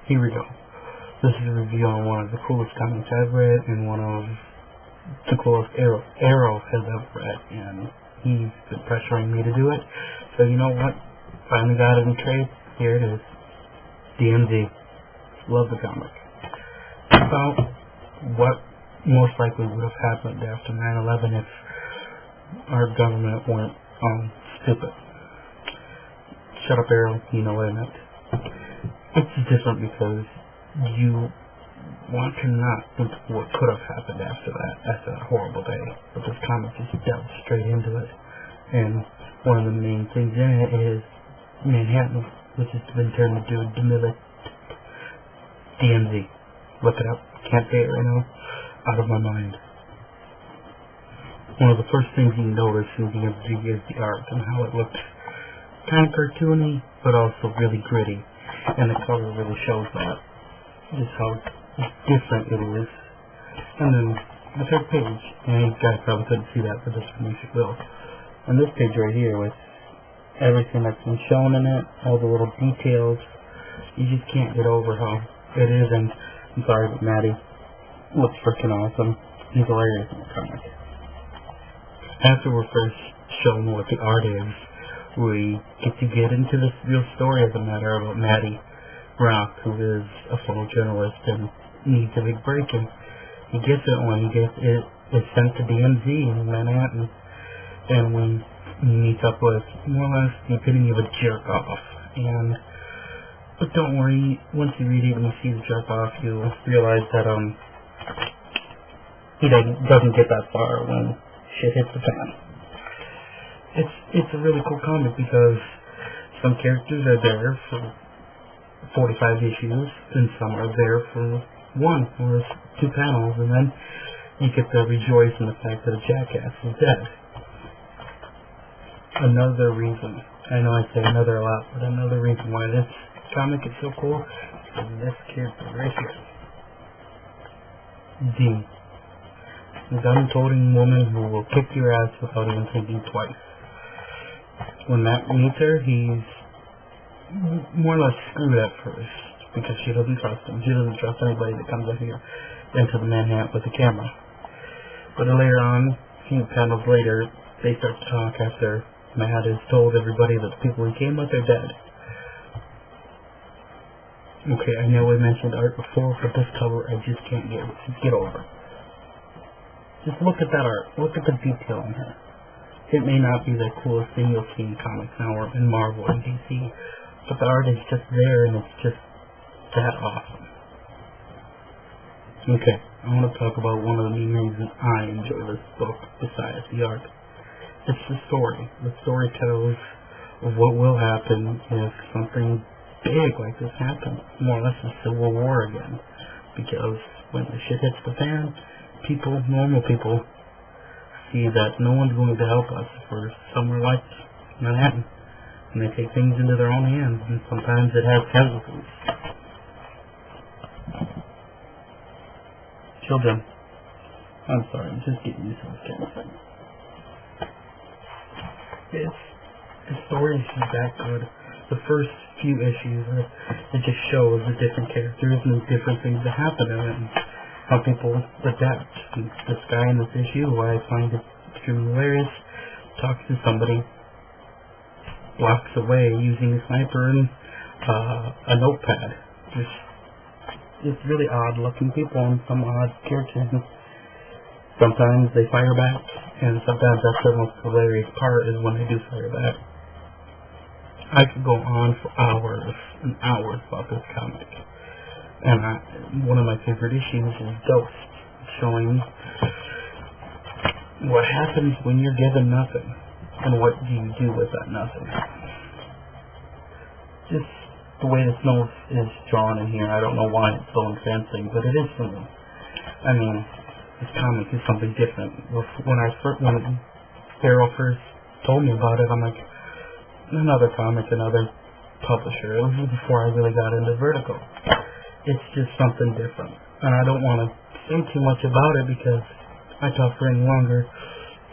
Here we go. This is a review on one of the coolest comics I've read and one of the coolest Arrow has ever read, and he's been pressuring me to do it. So you know what? Finally got it in trade. Here it is. DMZ. Love the comic. It's about what most likely would have happened after 9/11 if our government weren't stupid. Shut up, Arrow. You know what I meant. It's different because you want to not think of what could have happened after that horrible day. But this comic just delves straight into it. And one of the main things in it is Manhattan, which has been turned into DMZ. Look it up. Can't say it right now. Out of my mind. One of the first things you notice in DMZ is the art and how it looks kind of cartoony, but also really gritty. And the cover really shows that. Just how different it is. And then the third page, and you guys probably couldn't see that, but this one you will. And this page right here with everything that's been shown in it, all the little details, you just can't get over how it is. And I'm sorry, but Maddie looks freaking awesome. He's hilarious in the comic. After we're first shown what the art is, we get into this real story of the matter about Maddie Rock, who is a photojournalist and needs a big break, and he gets it when it's sent to DMZ in Manhattan, and when he meets up with more or less the epitome of a jerk off. But don't worry, once you read it and you see the jerk off, you'll realize that he doesn't get that far when shit hits the fan. It's a really cool comic because some characters are there for 45 issues, and some are there for one or two panels, and then you get to rejoice in the fact that a jackass is dead. Another reason, I know I say another a lot, but another reason why this comic is so cool is this character right here. D. The gun-toting woman who will kick your ass without even thinking twice. When Matt meets her, he's more or less screwed at first because she doesn't trust him. She doesn't trust anybody that comes up here into the Manhattan with a camera. But later on, a few panels later, they start to talk after Matt has told everybody that the people he came with are dead. Okay, I know I mentioned art before, but this cover I just can't get over. Just look at that art. Look at the detail in here. It may not be the coolest thing you'll see in comics now or in Marvel and DC, but the art is just there and it's just that awesome. Okay, I want to talk about one of the main reasons I enjoy this book besides the art. It's the story. The story tells of what will happen if something big like this happens. More or less a civil war again. Because when the shit hits the fan, normal people, see that no one's going to help us for somewhere like Manhattan. And they take things into their own hands, and sometimes it has casualties. Children. I'm sorry, I'm just getting used to this kind of thing. The story is just that good. The first few issues, it just shows the different characters and the different things that happen in it, and how people adapt. And this guy in this issue, who I find it extremely hilarious, talks to somebody blocks away using a sniper and a notepad. Just really odd-looking people and some odd characters. Sometimes they fire back, and sometimes that's the most hilarious part is when they do fire back. I could go on for hours and hours about this comic. And one of my favorite issues is Ghost, showing what happens when you're given nothing, and what do you do with that nothing. Just the way the snow is drawn in here, I don't know why it's so entrancing, but it is for me. I mean, this comic is something different. When Arrow first told me about it, I'm like, another comic, another publisher. It was before I really got into Vertigo. It's just something different. And I don't want to say too much about it because if I talk for any longer,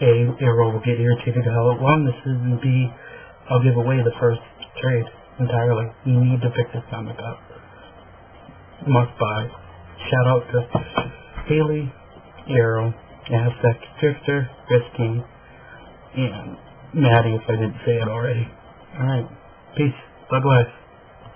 A, Arrow will get irritated at how long this is, and B, I'll give away the first trade entirely. You need to pick this comic up. must buy. Shout out to Haley, Arrow, Aztec, Drifter, Risking, and Maddie if I didn't say it already. Alright, peace. God bless.